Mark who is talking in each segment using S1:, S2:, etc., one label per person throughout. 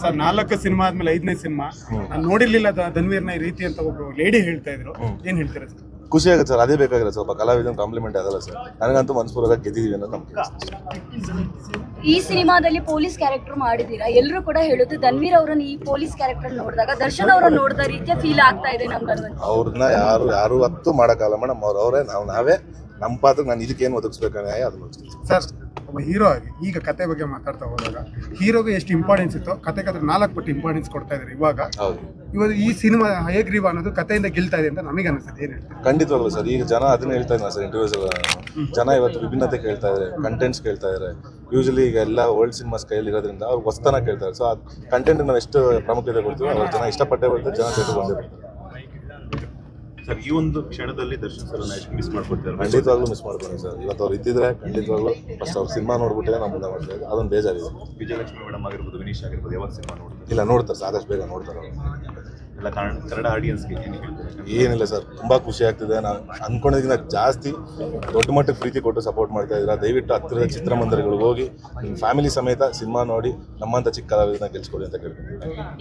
S1: Sir 4 cinema ಆದ್ಮೇಲೆ 5ನೇ cinema ನಾನು ನೋಡಿರ್ಲಿಲ್ಲ ಧನ್ವೀರ್ನ ಈ ರೀತಿ ಅಂತ ಒಬ್ರು ಲೇಡಿ ಹೇಳ್ತಾ ಇದ್ರು. ಏನ್ ಹೇಳ್ತೀರಾ ಸರ್?
S2: ಖುಷಿ ಆಗುತ್ತೆ ಸರ್, ಅದೇ ಬೇಕಾಗಿರೋದು. ಸ್ವಲ್ಪ ಕಲಾವಿದನ ಕಾಂಪ್ಲಿಮೆಂಟ್ ಅದಲ್ಲ ಸರ್, ನನಗಂತೂ ಮನಸ್ಪೂರ್ವಕ ಗೆದ್ದಿದ್ದೀವಿ ಅನ್ನೋದು ನಮ್ಗೆ.
S3: ಈ ಸಿನಿಮಾದಲ್ಲಿ ಪೊಲೀಸ್ ಕ್ಯಾರೆಕ್ಟರ್ ಮಾಡಿದೀರಾ, ಎಲ್ಲರೂ ಕೂಡ ಹೇಳುತ್ತೆ ಧನ್ವೀರ್ ಅವರನ್ನ ಈ ಪೊಲೀಸ್ ಕ್ಯಾರೆಕ್ಟರ್ ನೋಡಿದಾಗ ದರ್ಶನ್ ಅವರನ್ನ ನೋಡಿದ ರೀತಿಯ ಫೀಲ್ ಆಗ್ತಾ ಇದೆ ನಮ್ಗೆ.
S2: ಅವ್ರನ್ನ ಯಾರು ಹತ್ತು ಮಾಡೋಕ್ಕಾಗಲ್ಲ ಮೇಡಮ್, ಅವರೇ ನಾವೇ ನಮ್ಮ ಪಾತ್ರ. ನಾನು ಇದಕ್ಕೇನು ಒದಗಿಸ್ಬೇಕಾಗ ಅದನ್ನ
S1: ಸರ್, ಒಬ್ಬ ಹೀರೋ ಆಗಿ ಈಗ ಕತೆ ಬಗ್ಗೆ ಮಾತಾಡ್ತಾ ಹೋದಾಗ ಹೀರೋಗೆ ಎಷ್ಟು ಇಂಪಾರ್ಟೆನ್ಸ್ ಇತ್ತು, ಕತೆಗೆ 4 ಪಟ್ಟು ಇಂಪಾರ್ಟೆನ್ಸ್ ಕೊಡ್ತಾ ಇದ್ದಾರೆ ಇವಾಗ. ಈ ಸಿನಿಮಾ ಹೇಗ್ರೀವ ಅನ್ನೋದು ಕಥೆಯಿಂದ ಗೆಲ್ತಾ ಇದೆ ಅಂತ ನಮಗೆ ಅನಿಸುತ್ತೆ. ಏನು ಹೇಳ್ತಾರೆ?
S2: ಖಂಡಿತವಾಗ್ಲು ಸರ್, ಈಗ ಜನ ಅದನ್ನ ಹೇಳ್ತಾ ಇದ್ದಾರೆ ಸರ್, ಇಂಟರ್ವ್ಯೂಸ್ ಎಲ್ಲ ಜನ ಇವತ್ತು ವಿಭಿನ್ನತೆ ಕೇಳ್ತಾ ಇದ್ದಾರೆ, ಕಂಟೆಂಟ್ಸ್ ಕೇಳ್ತಾ ಇದ್ದಾರೆ. ಯೂಶಲಿ ಈಗ ಎಲ್ಲ ವರ್ಲ್ಡ್ ಸಿನಿಮಾಸ್ ಕೈಯಲ್ಲಿ ಇರೋದ್ರಿಂದ ಅವ್ರು ಹೊಸ್ತನ ಕೇಳ್ತಾರೆ. ಸೊ ಅದು ಕಂಟೆಂಟ್ ನಾವು ಎಷ್ಟು ಪ್ರಾಮುಖ್ಯತೆ ಕೊಡ್ತೀವಿ, ಅವ್ರು ಜನ ಇಷ್ಟಪಟ್ಟೆ ಬರ್ತಾರೆ, ಜನ ಸೇರಿ ಬಂದೇ ಬರ್ತಾರೆ.
S4: ಸರ್, ಈ ಒಂದು ಕ್ಷಣದಲ್ಲಿ ದರ್ಶನ್ ಸರ್ ಎಷ್ಟು ಮಿಸ್ ಮಾಡ್ಕೊಡ್ತಾರೆ?
S2: ಖಂಡಿತವಾಗ್ಲೂ ಮಿಸ್ ಮಾಡ್ತೀನಿ ಸರ್. ಇವತ್ತು ಅವ್ರು ಇದ್ದಿದ್ರೆ ಖಂಡಿತವಾಗ್ಲೂ ಫಸ್ಟ್ ಅವ್ರು ಸಿನಿಮಾ ನೋಡ್ಬಿಟ್ಟೆ ನಾವು ಮುಂದೆ ಮಾಡ್ತಾ ಇದ್ದೆ, ಅದೊಂದು ಬೇಜಾರಿದೆ.
S4: ವಿಜಯಲಕ್ಷ್ಮಿ ಮೇಡಮ್ ಆಗಿರ್ಬೋದು, ವಿನೀಶ್ ಆಗಿರ್ಬೋದು, ಯಾವಾಗ ಸಿನಿಮಾ ನೋಡ್ತಾರೆ?
S2: ಇಲ್ಲ, ನೋಡ್ತಾರೆ ಸರ್, ಆದಷ್ಟು ಬೇಗ ನೋಡ್ತಾರೆ ಅವರು.
S4: ಎಲ್ಲ ಕನ್ನಡ ಆಡಿಯನ್ಸ್ಗೆ ಏನು ಹೇಳ್ತಾರೆ?
S2: ಏನಿಲ್ಲ ಸರ್, ತುಂಬ ಖುಷಿ ಆಗ್ತಿದೆ. ನಾವು ಅಂದ್ಕೊಂಡಿದ್ದಕ್ಕಿಂತ ಜಾಸ್ತಿ ದೊಡ್ಡ ಮಟ್ಟಕ್ಕೆ ಪ್ರೀತಿ ಕೊಟ್ಟು ಸಪೋರ್ಟ್ ಮಾಡ್ತಾ ಇದ್ದೀರಾ. ದಯವಿಟ್ಟು ಹತ್ತಿರದ ಚಿತ್ರಮಂದಿರಗಳಿಗೆ ಹೋಗಿ ನಿಮ್ಮ ಫ್ಯಾಮಿಲಿ ಸಮೇತ ಸಿನಿಮಾ ನೋಡಿ ನಮ್ಮಂಥ ಚಿಕ್ಕ ಕಲಾವಿದನ ಗೆಲ್ಸ್ಕೊಡಿ ಅಂತ ಕೇಳ್ತೀನಿ.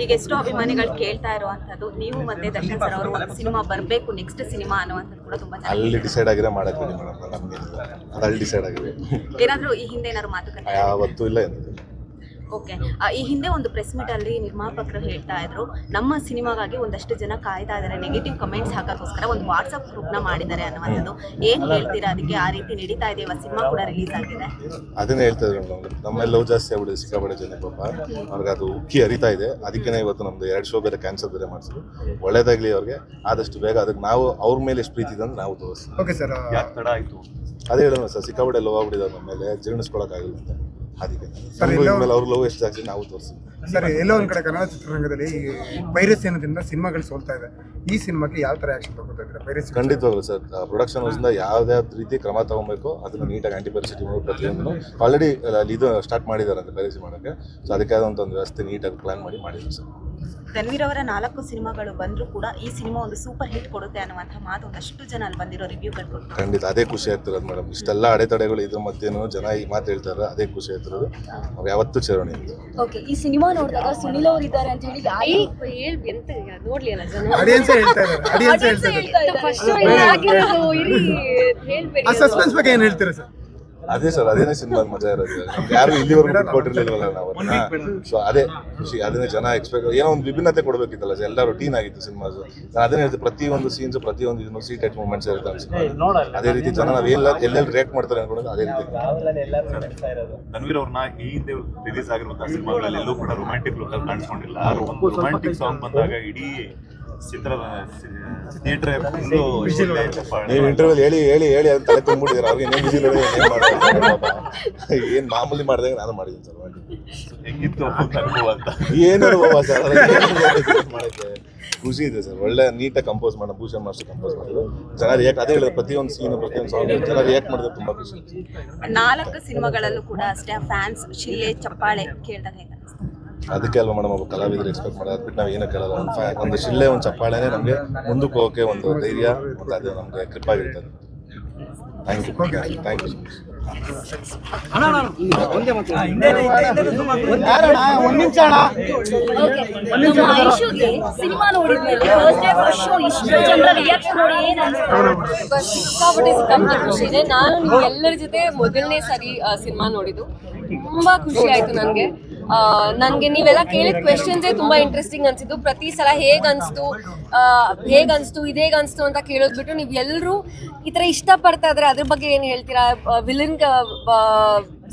S5: ಈಗ ಎಷ್ಟೋ ಅಭಿಮಾನಿಗಳು ಕೇಳ್ತಾ ಇರುವಂಥದ್ದು ನೀವು ಮತ್ತೆ ದರ್ಶನ್ ಸರ್ ಅವರು ಒಂದು ಸಿನಿಮಾ ಬರಬೇಕು, ನೆಕ್ಸ್ಟ್ ಸಿನಿಮಾ ಅನ್ನುವಂಥದ್ದು ಕೂಡ ತುಂಬಾ
S2: ಅಲ್ಲಿ ಡಿಸೈಡ್ ಆಗಿರೋ ಮಾಡಕ್ಕೆ ಮೇಡಮ್, ನಮಗೇನಿಲ್ಲ, ಅದು ಅಲ್ಲಿ ಡಿಸೈಡ್ ಆಗಿದೆ.
S5: ಏನಾದರೂ ಈ ಹಿಂದೆ ಏನಾದ್ರು ಮಾತುಕತೆ?
S2: ಯಾವತ್ತೂ ಇಲ್ಲ ಎಂದಿದೆ.
S5: ಓಕೆ, ಈ ಹಿಂದೆ ಒಂದು ಪ್ರೆಸ್ ಮೀಟ್ ಅಲ್ಲಿ ನಿರ್ಮಾಪಕರು ಹೇಳ್ತಾ ಇದ್ರು, ನಮ್ಮ ಸಿನಿಮಾಗಾಗಿ ಒಂದಷ್ಟು ಜನ ಕಾಯ್ತಾ ಇದ್ದಾರೆ, ನೆಗೆಟಿವ್ ಕಮೆಂಟ್ಸ್ ಹಾಕೋಕ್ಕೋಸ್ಕರ ಒಂದು ವಾಟ್ಸಪ್ ಗ್ರೂಪ್ನ ಮಾಡಿದ್ದಾರೆ ಅನ್ನುವಂಥದ್ದು. ಏನು ಹೇಳ್ತೀರಾ ಅದಕ್ಕೆ? ಆ ರೀತಿ ನಡೀತಾ ಇದೆ, ಸಿನಿಮಾ ಕೂಡ ರಿಲೀಸ್ ಆಗಿದೆ.
S2: ಅದನ್ನೇ ಹೇಳ್ತಾ ಇದ್ರು ಮೇಡಮ್, ನಮ್ಮೆಲ್ಲ ಲವ್ ಜಾಸ್ತಿ ಆಗ್ಬಿಡಿದೆ ಸಿಕ್ಕಾಪಟ್ಟೆ ಜನ ಪಾಪ, ಅವ್ರಿಗೆ ಅದು ಉಕ್ಕಿ ಹರಿತಾ ಇದೆ. ಅದಕ್ಕೇ ಇವತ್ತು ನಮ್ದು 2 ಶೋ ಬೇರೆ ಕ್ಯಾನ್ಸಲ್ ಬೇರೆ ಮಾಡಿಸಿದ್ರು. ಒಳ್ಳೇದಾಗ್ಲಿ ಅವ್ರಿಗೆ, ಆದಷ್ಟು ಬೇಗ ಅದಕ್ಕೆ ನಾವು ಅವ್ರ ಮೇಲೆ ಎಷ್ಟು ಪ್ರೀತಿ ಇದೆ ಅಂದ್ರೆ ನಾವು ತೋರಿಸ್ತೀವಿ.
S1: ಓಕೆ ಸರ್,
S4: ಯಾಕೆ ತಡ ಆಯಿತು?
S2: ಅದೇ ಹೇಳೋಣ ಸರ್, ಸಿಕ್ಕಾಪಟ್ಟೆ ಲವ್ ಆಗ್ಬಿಟ್ಟಿದ್ದಾರೆ ನಮ್ಮ ಮೇಲೆ, ಜೀರ್ಣಿಸ್ಕೊಳಕ್ಕಾಗಿಲ್ಲ ಅಂತ. ಅದಕ್ಕೆ ಮೇಲೆ ಅವ್ರ ಲವ್ ಎಷ್ಟು ಜಾಸ್ತಿ ನಾವು ತೋರಿಸ್ತೀವಿ.
S1: ಸರ್, ಎಲ್ಲೋ ಒಂದ್ ಕಡೆ ಕನ್ನಡ ಚಿತ್ರರಂಗದಲ್ಲಿ ಪೈರಸಿ ಅನ್ನೋದ್ರಿಂದ ಸಿನಿಮಾಗಳು ಸೋಲ್ತಾ ಇದೆ. ಈ ಸಿನಿಮಾಕ್ಕೆ ಯಾವ ತರ ಆಕ್ಷನ್ ತಗೋತಾ ಇದ್ದೀರಾ? ಪೈರಸಿ
S2: ಖಂಡಿತವಾಗ್ಲು ಸರ್, ಪ್ರೊಡಕ್ಷನ್ ಹೌಸಿಂದ ಯಾವ್ದೇ ರೀತಿ ಕ್ರಮ ತಗೊಬೇಕು, ಅದನ್ನು ನೀಟಾಗಿ ಆಂಟಿ ಪೈರಸಿ ಪ್ರತಿಯೊಂದು ಆಲ್ರೆಡಿ ಇದು ಸ್ಟಾರ್ಟ್ ಮಾಡಿದ್ದಾರೆ ಅಂತ ಪೈರಸಿ ಮಾಡೋಕ್ಕೆ. ಸೊ ಅದಕ್ಕೆ ಆದಂಥ ಒಂದು ವ್ಯವಸ್ಥೆ ನೀಟಾಗಿ ಪ್ಲಾನ್ ಮಾಡಿದ್ದೀವಿ ಸರ್.
S5: ಧನ್ವೀರ್ ಅವರ 4 ಸಿನಿಮಾಗಳು ಬಂದರೂ ಕೂಡ ಈ ಸಿನಿಮಾ ಒಂದು ಸೂಪರ್ ಹಿಟ್ ಕೊಡುತ್ತೆ ಅನ್ನುವಂಥ ಮಾತು ಒಂದಷ್ಟು ಜನ ಅಲ್ಲಿ ಬಂದಿರೋ ರಿವ್ಯೂಗಳು ಕೊಡ್ತಾರೆ.
S2: ಖಂಡಿತ ಅದೇ ಖುಷಿ ಆಗ್ತಿರೋದು ಮೇಡಮ್. ಇಷ್ಟೆಲ್ಲ ಅಡೆತಡೆಗಳು ಇದ್ರ ಮಧ್ಯೆನೂ ಜನ ಈ ಮಾತು ಹೇಳ್ತಾರೆ, ಅದೇ ಖುಷಿ ಆಗ್ತಿರೋದು. ಅವ್ರು ಯಾವತ್ತೂ ಚೇರಣೆ ಇದೆ.
S3: ಓಕೆ, ಈ ಸಿನಿಮಾ ನೋಡಿದಾಗ ಸುನಿಲ್ ಅವರು ಇದ್ದಾರೆ ಅಂತ ಹೇಳಿ
S1: ಸಸ್ಪೆನ್ಸ್ ಬಗ್ಗೆ ಏನ್ ಹೇಳ್ತೀರಾ ಸರ್?
S2: ಅದೇ ಸರ್, ಅದೇನೇ ಸಿನಿಮಾದ ಮಜಾ ಇರೋದು. ಯಾರು ಇಲ್ಲಿವರೆಗೂ ಕೊಟ್ಟಿರ್ಲಿಲ್ವಲ್ಲ ನಾವು. ಸೊ ಅದೇ ಖುಷಿ, ಅದನ್ನೇ ಜನ ಎಕ್ಸ್ಪೆಕ್ಟ್, ಏನೋ ಒಂದು ವಿಭಿನ್ನತೆ ಕೊಡಬೇಕಿತ್ತಲ್ಲ, ಎಲ್ಲ ರೊಟೀನ್ ಆಗಿತ್ತು ಸಿನಿಮಾಸ್. ನಾನು ಅದನ್ನೇ ಹೇಳ್ತೀನಿ, ಪ್ರತಿಯೊಂದು ಸೀನ್ಸ್, ಪ್ರತಿಯೊಂದು ಇದನ್ನು ಸೀಟ್ ಮೂಮೆಂಟ್ಸ್ ಇರುತ್ತೆ ಅನ್ಸುತ್ತೆ. ಅದೇ ರೀತಿ ಜನ ನಾವು ಎಲ್ಲೆಲ್ಲಿ ರಿಯಾಕ್ಟ್ ಮಾಡ್ತಾರೆ ಅನ್ಕೊಂಡು ಅದೇ ರೀತಿ.
S4: ಧನ್ವೀರ್ ಅವ್ರನ್ನ ಈ ಹಿಂದೆ ರಿಲೀಸ್ ಆಗಿರುವಂತಹ ಸಿನಿಮಾಗಳಲ್ಲಿ ಎಲ್ಲೂ ಕೂಡ ರೊಮ್ಯಾಂಟಿಕ್ ಲುಕ್ ಅಲ್ಲಿ ಕಾಣಿಸ್ಕೊಂಡಿಲ್ಲ. ಒಂದು ರೊಮ್ಯಾಂಟಿಕ್ ಸಾಂಗ್ ಬಂದಾಗ ಇಡೀ ಚಿತ್ರದ ಥಿಯೇಟರ್
S2: ನೀವು ಇಂಟರ್ವ್ಯೂ ಹೇಳಿ ಹೇಳಿ ಹೇಳಿ ಅಂತ ತಲೆ ತುಂಬಿಟ್ಟಿದ್ದೀರ. ಅವ್ರಿಗೆ ಏನು ಬಿಸಿ ಏನು ಮಾಮೂಲಿ ಮಾಡಿದಾಗ ನಾನು ಮಾಡಿದ್ದೀನಿ ಸರ್.
S4: ಹೆಂಗಿತ್ತು ಅನುಭವ ಅಂತ?
S2: ಏನು ಅನುಭವ ಸರ್, ಮಾಡೋಕ್ಕೆ ಖುಷಿ ಇದೆ ಸರ್. ಒಳ್ಳೆ ನೀಟಾಗಿ ಕಂಪೋಸ್ ಮಾಡೋ ಭೂಷಣ್ ಮಾಸ್ಟರ್ ಕಂಪೋಸ್ ಮಾಡಿದ್ರು. ಜನ ರಿಯಾಕ್ಟ್, ಅದೇ ಹೇಳಿದ್ರೆ ಪ್ರತಿಯೊಂದು ಸೀನು, ಪ್ರತಿಯೊಂದು ಸಾಂಗ್ ಜನ ರಿಯಾಕ್ಟ್ ಮಾಡಿದ್ರೆ ತುಂಬ ಖುಷಿ.
S5: 4 ಸಿನಿಮಾಗಳಲ್ಲೂ ಕೂಡ ಅಷ್ಟೇ ಫ್ಯಾನ್ಸ್ ಶಿಲ್ಲೆ ಚಪ್ಪಾಳೆ ಕೇಳಿದಾಗ ಹೇಗೆ ಅನಿಸ್ತು?
S2: ಅದಕ್ಕೆ ಅಲ್ವಾ ಮೇಡಮ್ ಒಬ್ಬ ಕಲಾವಿದರು ಎಕ್ಸ್ಪೆಕ್ಟ್ ಮಾಡೋದು. ಅದು ಬಿಟ್ಟು ನಾವು ಏನೂ ಕೇಳಲ್ಲ. ಒಂದು ಶಿಲ್ಲೆ, ಒಂದು ಚಪ್ಪಾಳೆನೇ ನಮಗೆ ಮುಂದಕ್ಕೆ ಹೋಗೋಕ್ಕೆ ಒಂದು ಧೈರ್ಯ, ಮತ್ತು ಅದು ನಮಗೆ ಗ್ರಿಪ್ ಆಗಿರ್ತದೆ. Thank you, thank you.
S3: Cinema ನೋಡಿದ್ಮೇಲೆ
S6: ಸಿಕ್ಕಾಪಟ್ಟೆ ಖುಷಿ ಇದೆ. ನಾನು ನಿಮ್ಗೆಲ್ಲರ ಜೊತೆ ಮೊದಲನೇ ಸರಿ ಸಿನಿಮಾ ನೋಡಿದ್ದು, ತುಂಬಾ ಖುಷಿ ಆಯ್ತು ನನಗೆ. ನೀವೆಲ್ಲ ಕೇಳಿದ ಕ್ವೆಶನ್ಸೇ ತುಂಬಾ ಇಂಟ್ರೆಸ್ಟಿಂಗ್ ಅನ್ಸಿದ್ದು. ಪ್ರತಿ ಸಲ ಹೇಗನ್ಸ್ತು ಇದೇಗನ್ಸ್ತು ಅಂತ ಕೇಳೋದು ಬಿಟ್ಟು ನೀವು ಎಲ್ಲರೂ ಈ ಥರ ಇಷ್ಟಪಡ್ತಾ ಇದ್ರೆ ಅದ್ರ ಬಗ್ಗೆ ಏನು ಹೇಳ್ತೀರಾ, ವಿಲನ್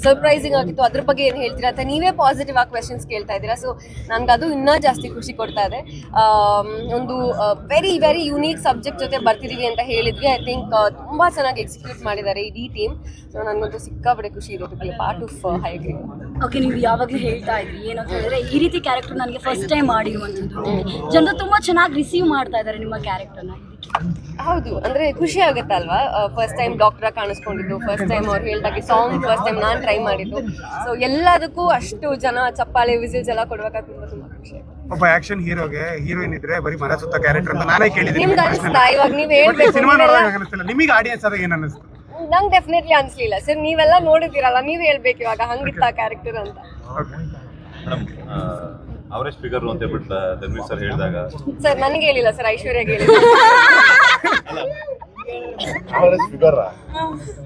S6: ಸರ್ಪ್ರೈಸಿಂಗ್ ಆಗಿತ್ತು ಅದ್ರ ಬಗ್ಗೆ ಏನು ಹೇಳ್ತೀರಾ ಅಂತ ನೀವೇ ಪಾಸಿಟಿವ್ ಆಗಿ ಕ್ವೆಶನ್ಸ್ ಕೇಳ್ತಾ ಇದ್ದೀರಾ. ಸೊ ನನಗೆ ಅದು ಇನ್ನೂ ಜಾಸ್ತಿ ಖುಷಿ ಕೊಡ್ತಾ ಇದೆ. ಒಂದು ವೆರಿ ವೆರಿ ಯುನೀಕ್ ಸಬ್ಜೆಕ್ಟ್ ಜೊತೆ ಬರ್ತಿದ್ದೀವಿ ಅಂತ ಹೇಳಿದ್ವಿ. ಐ ಥಿಂಕ್ ತುಂಬ ಚೆನ್ನಾಗಿ ಎಕ್ಸಿಕ್ಯೂಟ್ ಮಾಡಿದ್ದಾರೆ ಇಡೀ ಟೀಮ್. ಸೊ ನನಗಂತೂ ಸಿಕ್ಕಾಪಟ್ಟೆ ಖುಷಿ ಇದೆ to be part of Hayagreev.
S3: Okay, ನೀವು ಯಾವಾಗಲೂ ಹೇಳ್ತಾ ಇದ್ರಿ ಏನಂತ ಹೇಳಿದ್ರೆ ಈ ರೀತಿ ಕ್ಯಾರೆಕ್ಟರ್ ನನಗೆ ಫಸ್ಟ್ ಟೈಮ್ ಮಾಡಿರುವಂಥದ್ದು. ಜನರು ತುಂಬ ಚೆನ್ನಾಗಿ ರಿಸೀವ್ ಮಾಡ್ತಾ ಇದ್ದಾರೆ ನಿಮ್ಮ ಕ್ಯಾರೆಕ್ಟರ್ನ.
S6: ಹೌದು, ಅಂದರೆ ಖುಷಿ ಆಗುತ್ತೆ ಅಲ್ವಾ. ಫಸ್ಟ್ ಟೈಮ್ ಡಾಕ್ಟ್ರಾಗಿ ಕಾಣಿಸ್ಕೊಂಡಿದ್ದು, ಫಸ್ಟ್ ಟೈಮ್ ಅವ್ರು ಹೇಳ್ದಾಗೆ ಸಾಂಗ್ ಫಸ್ಟ್ ಟೈಮ್ ನಾನು ಟ್ರೈ ಮಾಡಿದ್ದು. ಸೊ ಎಲ್ಲದಕ್ಕೂ ಅಷ್ಟು ಜನ ಚಪ್ಪಾಳೆ ವಿಸಿಲ್ಸ್ ಎಲ್ಲ ಕೊಡ್ಬೇಕಾದ್ರೆ ತುಂಬ ಖುಷಿ ಆಗುತ್ತೆ.
S1: ಒಬ್ಬ ಆಕ್ಷನ್ ಹೀರೋಗೆ ಹೀರೋಯಿನ್ ಇದ್ರೆ ಬರೀ ಮರ ಸುತ್ತ ಕ್ಯಾರೆಕ್ಟರ್ ಅಂತ ನಾನೇ ಕೇಳಿದ್ದೀನಿ.
S6: ನಿಮ್ಗೆ ಅನಿಸ್ತಾ ಇವಾಗ ನೀವು ಹೇಳ್ಬೇಕು?
S1: ಸಿನಿಮಾ ನೋಡುವಾಗ ಅನಿಸ್ತಿಲ್ಲ ನಿಮಗೆ, ಆಡಿಯನ್ಸ್ ಆದಾಗ ಏನು ಅನಿಸ್ತು?
S6: ನಂಗೆ ಡೆಫಿನೆಟ್ಲಿ ಅನಿಸ್ಲಿಲ್ಲ ಸರ್. ನೀವೆಲ್ಲ ನೋಡಿದ್ದೀರಲ್ಲ, ನೀವು ಹೇಳ್ಬೇಕು ಇವಾಗ ಹಂಗಿತ್ತ ಕ್ಯಾರೆಕ್ಟರ್ ಅಂತ.
S1: ಓಕೆ.
S4: ಮೇಡಮ್ ಅವರೇಜ್ ಫಿಗರ್ ಅಂತ ಹೇಳ್ಬಿಟ್ಟು ಧನ್ವೀರ್ ಸರ್ ಹೇಳಿದಾಗ
S6: ಸರ್ ನನಗೆ ಹೇಳಿಲ್ಲ ಸರ್, ಐಶ್ವರ್ಯಗೆ ಹೇಳಿಲ್ಲ.
S2: ಫಿಗರ್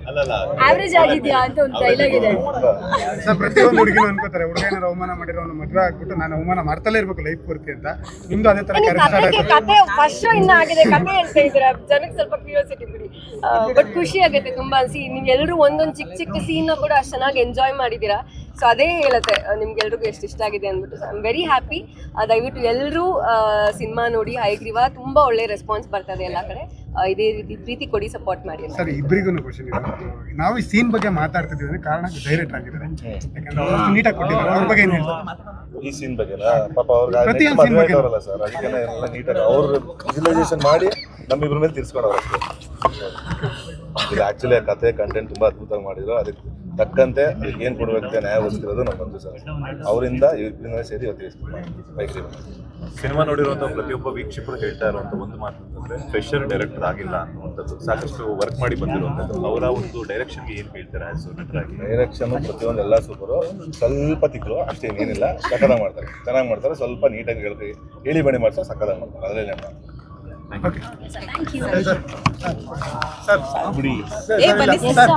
S4: ಅಲ್ಲಲ್ಲ
S3: ಆವ್ರೇಜ್ ಆಗಿದ್ಯಾ ಅಂತ ಒಂದು ಡೈಲಾಗ್ ಇದೆ.
S1: ಸರ್ ಪ್ರತಿಯೊಂದು ಹುಡುಗಿನೂ ಅನ್ಕೋತಾರೆ ಹುಡುಗ ಏನಾರು ಅವಮಾನ ಮಾಡಿರೋ ಅವ್ನು ಮದುವೆ ಆಗ್ಬಿಟ್ಟು ನಾನು ಅವಮಾನ ಮಾಡ್ತಲೇ ಇರ್ಬೇಕು ಲೈಫ್ ಪೂರ್ತಿ ಅಂತ. ನಿಮ್ದು ಅದೇ ತರ
S6: ನೀವು
S1: ಕ್ಯಾರೆಕ್ಟರ್
S6: ಕತೆ ಫಸ್ಟ್ ಶೋ ಇನ್ನ ಆಗಿದೆ, ಕತೆ ಹೇಳ್ತಾ ಇದ್ದೀರಾ, ಜನಕ್ಕೆ ಸ್ವಲ್ಪ ಕ್ಯೂರಿಯಾಸಿಟಿ ಬಿಡಿ. ಬಟ್ ಖುಷಿ ಆಗುತ್ತೆ ತುಂಬಾ. ನೀವು ಎಲ್ಲರೂ ಒಂದೊಂದು ಚಿಕ್ಕ ಚಿಕ್ಕ ಸೀನ್ ಕೂಡ ಅಷ್ಟು ಚೆನ್ನಾಗಿ ಎಂಜಾಯ್ ಮಾಡಿದ್ದೀರಾ. ಸೊ ಅದೇ ಹೇಳುತ್ತೆ ನಿಮ್ಗೆಲ್ರಿಗೂ ಎಷ್ಟು ಇಷ್ಟ ಆಗಿದೆ ಅಂದ್ಬಿಟ್ಟು. I am very happy. ದಯವಿಟ್ಟು ಎಲ್ಲರೂ ಸಿನಿಮಾ ನೋಡಿ. ಹೈಗ್ರೀವ ತುಂಬಾ ಒಳ್ಳೆ ರೆಸ್ಪಾನ್ಸ್ ಬರ್ತದೆ ಎಲ್ಲ ಕಡೆ. ಇದೇ ರೀತಿ ಪ್ರೀತಿ ಕೊಡಿ, ಸಪೋರ್ಟ್ ಮಾಡಿ.
S1: ಸರ್ ಇಬ್ಬರಿಗೂ ಕ್ವಶನ್ ಇದೆ. ನಾವು ಈ ಸೀನ್ ಬಗ್ಗೆ ಮಾತಾಡ್ತಿದ್ದೀವಿ ಅಂದ್ರೆ ಕಾರಣ ಡೈರೆಕ್ಟ್ ಆಗಿದ್ದಾರೆ, ಯಾಕಂದ್ರೆ ಅವ್ರು ನೀಟಾಗಿ ಕೊಟ್ಟಿದ್ದಾರೆ. ಅವ್ರ ಬಗ್ಗೆ ಏನು ಹೇಳ್ತಾರೆ
S2: ಈ ಸೀನ್ ಬಗ್ಗೆನಾ? ಪಾಪ ಅವ್ರಿಗೆ
S1: ಪ್ರತಿಯೊಂದು scene ಬಗ್ಗೆ.
S2: ಅವರಲ್ಲ ಸರ್, ಅದಕ್ಕೆ ಎಲ್ಲ ನೀಟಾಗಿ ಅವ್ರು ವಿಜುವಲೈಸೇಷನ್ ಮಾಡಿ ನಮ್ಮಿಬ್ರ ಮೇಲೆ ತಿರ್ಸ್ಕೊಂಡವ್ರು ಅಷ್ಟೇ. ಇದು ಆಕ್ಚುಲಿ ಕತೆ ಕಂಟೆಂಟ್ ತುಂಬಾ ಅದ್ಭುತವಾಗಿ ಮಾಡಿದ್ರು. ಅದಕ್ಕೆ ತಕ್ಕಂತೆ ಅದಕ್ಕೆ ಏನು ಕೊಡಬೇಕಂತೆ ನ್ಯಾಯ ಒದಗಿರೋದು ನಮ್ಮ ಬಂಧು ಸರ್. ಅವರಿಂದ ಇಬ್ಬರಿಂದ ಸೇರಿ ಇವತ್ತು
S4: ಸಿನಿಮಾ ನೋಡಿರುವಂಥ ಪ್ರತಿಯೊಬ್ಬ ವೀಕ್ಷಕರು ಹೇಳ್ತಾ ಇರುವಂಥ ಒಂದು ಮಾತು ಅಂತಂದ್ರೆ ಫ್ರೆಶರ್ ಡೈರೆಕ್ಟರ್ ಆಗಿಲ್ಲ ಅನ್ನುವಂಥದ್ದು. ಸಾಕಷ್ಟು ವರ್ಕ್ ಮಾಡಿ ಬಂದಿರುವಂಥದ್ದು. ಅವರ ಒಂದು ಡೈರೆಕ್ಷನ್ಗೆ ಏನು ಹೇಳ್ತಾರೆ ಆಸ್ ನಟರಾಗಿ?
S2: ಡೈರೆಕ್ಷನ್ ಪ್ರತಿಯೊಂದು ಎಲ್ಲ ಸೂಪರು. ಸ್ವಲ್ಪ ತಿಕ್ಕಲು ಅಷ್ಟೇ, ಏನಿಲ್ಲ, ಸಕ್ಕದಾಗಿ ಮಾಡ್ತಾರೆ, ಚೆನ್ನಾಗಿ ಮಾಡ್ತಾರೆ. ಸ್ವಲ್ಪ ನೀಟಾಗಿ ಹೇಳಿ ಬಣಿ ಮಾಡ್ತಾರೆ, ಸಕ್ಕದಾಗಿ ಮಾಡ್ತಾರೆ. ಅದರಲ್ಲಿ
S3: ಥ್ಯಾಂಕ್ ಯು.
S1: ಸರ್
S5: ಏ ಬನ್ನಿ ಸರ್.